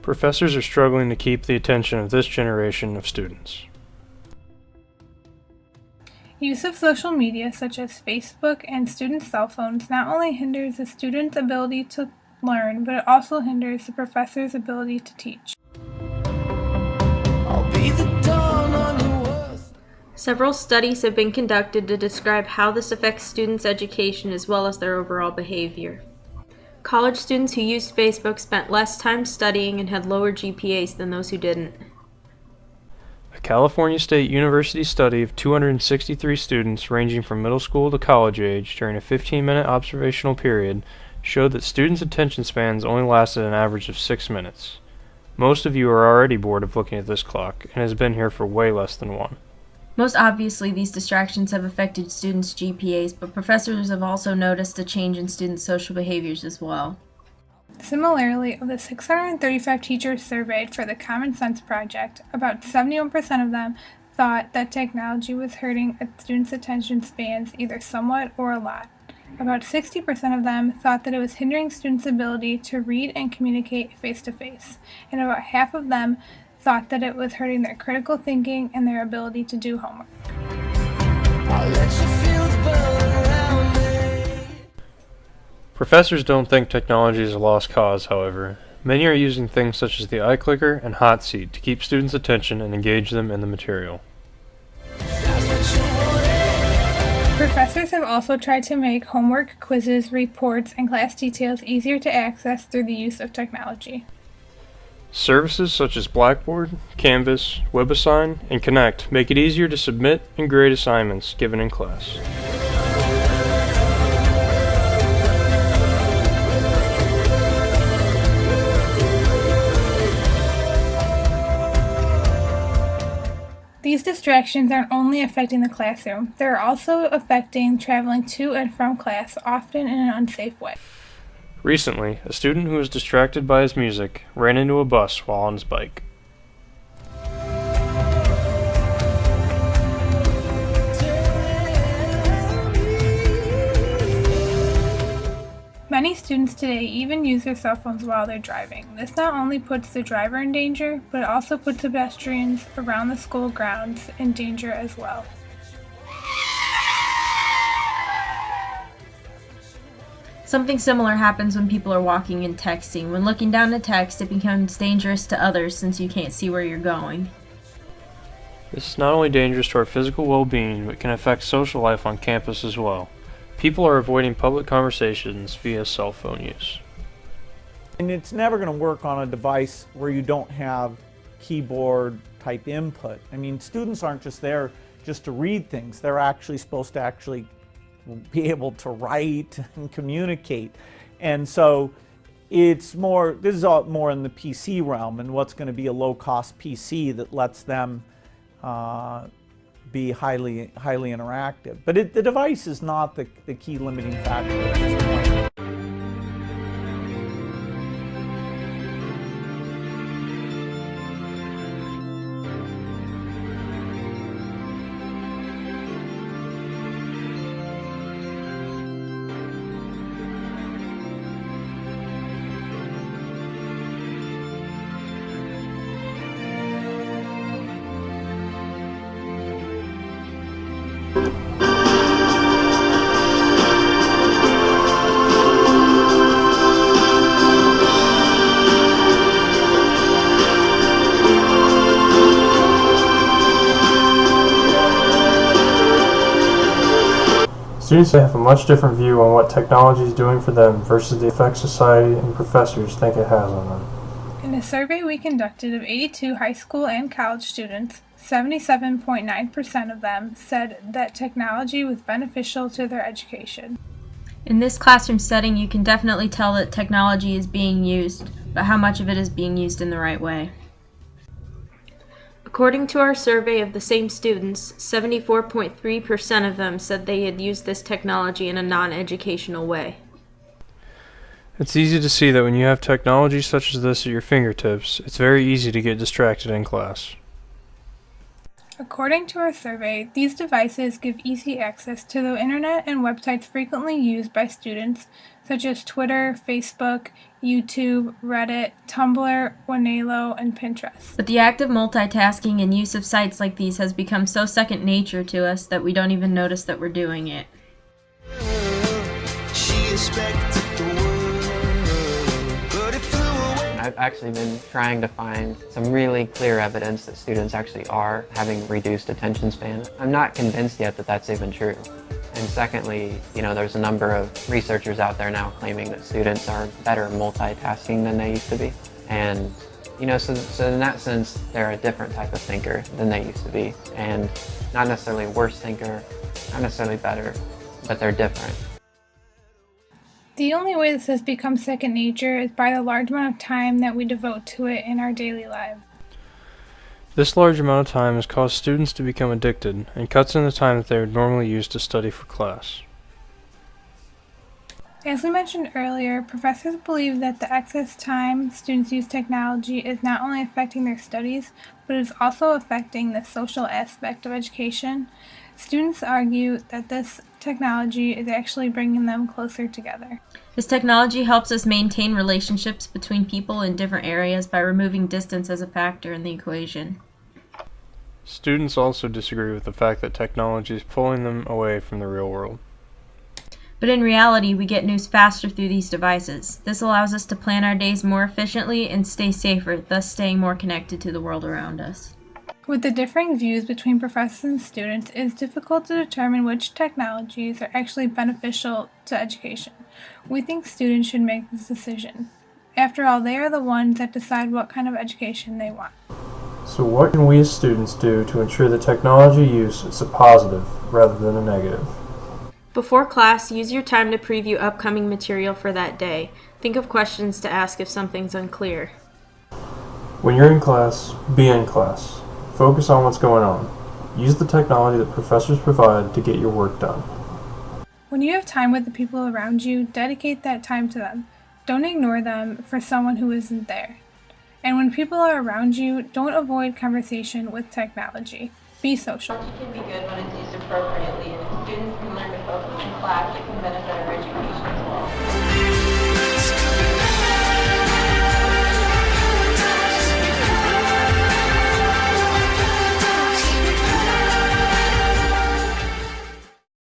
Professors are struggling to keep the attention of this generation of students. Use of social media such as Facebook and student cell phones not only hinders the student's ability to learn, but it also hinders the professor's ability to teach. Several studies have been conducted to describe how this affects students' education as well as their overall behavior. College students who used Facebook spent less time studying and had lower GPAs than those who didn't. A California State University study of 263 students ranging from middle school to college age during a 15-minute observational period showed that students' attention spans only lasted an average of 6 minutes. Most of you are already bored of looking at this clock and has been here for way less than one. Most obviously, these distractions have affected students' GPAs, but professors have also noticed a change in students' social behaviors as well. Similarly, of the 635 teachers surveyed for the Common Sense Project, about 71% of them thought that technology was hurting a students' attention spans either somewhat or a lot. About 60% of them thought that it was hindering students' ability to read and communicate face-to-face, and about half of them thought that it was hurting their critical thinking and their ability to do homework. Professors don't think technology is a lost cause, however. Many are using things such as the iClicker and Hot Seat to keep students' attention and engage them in the material. Professors have also tried to make homework, quizzes, reports, and class details easier to access through the use of technology. Services such as Blackboard, Canvas, WebAssign, and Connect make it easier to submit and grade assignments given in class. These distractions aren't only affecting the classroom, they're also affecting traveling to and from class, often in an unsafe way. Recently, a student who was distracted by his music ran into a bus while on his bike. Many students today even use their cell phones while they're driving. This not only puts the driver in danger, but it also puts pedestrians around the school grounds in danger as well. Something similar happens when people are walking and texting. When looking down a text, it becomes dangerous to others since you can't see where you're going. This is not only dangerous to our physical well-being, but can affect social life on campus as well. People are avoiding public conversations via cell phone use. And it's never going to work on a device where you don't have keyboard type input. I mean, students aren't just there just to read things. They're actually supposed to be able to write and communicate. And so it's more, this is all more in the PC realm, and what's going to be a low-cost PC that lets them be highly interactive. But the device is not the key limiting factor at this point. Students have a much different view on what technology is doing for them versus the effects society and professors think it has on them. In a survey we conducted of 82 high school and college students, 77.9% of them said that technology was beneficial to their education. In this classroom setting, you can definitely tell that technology is being used, but how much of it is being used in the right way. According to our survey of the same students, 74.3% of them said they had used this technology in a non-educational way. It's easy to see that when you have technology such as this at your fingertips, it's very easy to get distracted in class. According to our survey, these devices give easy access to the internet and websites frequently used by students, such as Twitter, Facebook, YouTube, Reddit, Tumblr, Wanelo, and Pinterest. But the act of multitasking and use of sites like these has become so second nature to us that we don't even notice that we're doing it. I've actually been trying to find some really clear evidence that students actually are having reduced attention span. I'm not convinced yet that that's even true. And secondly, there's a number of researchers out there now claiming that students are better multitasking than they used to be. And, so in that sense, they're a different type of thinker than they used to be. And not necessarily a worse thinker, not necessarily better, but they're different. The only way this has become second nature is by the large amount of time that we devote to it in our daily lives. This large amount of time has caused students to become addicted and cuts in the time that they would normally use to study for class. As we mentioned earlier, professors believe that the excess time students use technology is not only affecting their studies, but is also affecting the social aspect of education. Students argue that this technology is actually bringing them closer together. This technology helps us maintain relationships between people in different areas by removing distance as a factor in the equation. Students also disagree with the fact that technology is pulling them away from the real world. But in reality, we get news faster through these devices. This allows us to plan our days more efficiently and stay safer, thus staying more connected to the world around us. With the differing views between professors and students, it is difficult to determine which technologies are actually beneficial to education. We think students should make this decision. After all, they are the ones that decide what kind of education they want. So what can we as students do to ensure that technology use is a positive rather than a negative? Before class, use your time to preview upcoming material for that day. Think of questions to ask if something's unclear. When you're in class, be in class. Focus on what's going on. Use the technology that professors provide to get your work done. When you have time with the people around you, dedicate that time to them. Don't ignore them for someone who isn't there. And when people are around you, don't avoid conversation with technology. Be social. Technology can be good when it's used appropriately, and if students can learn to focus in class, it can benefit our education.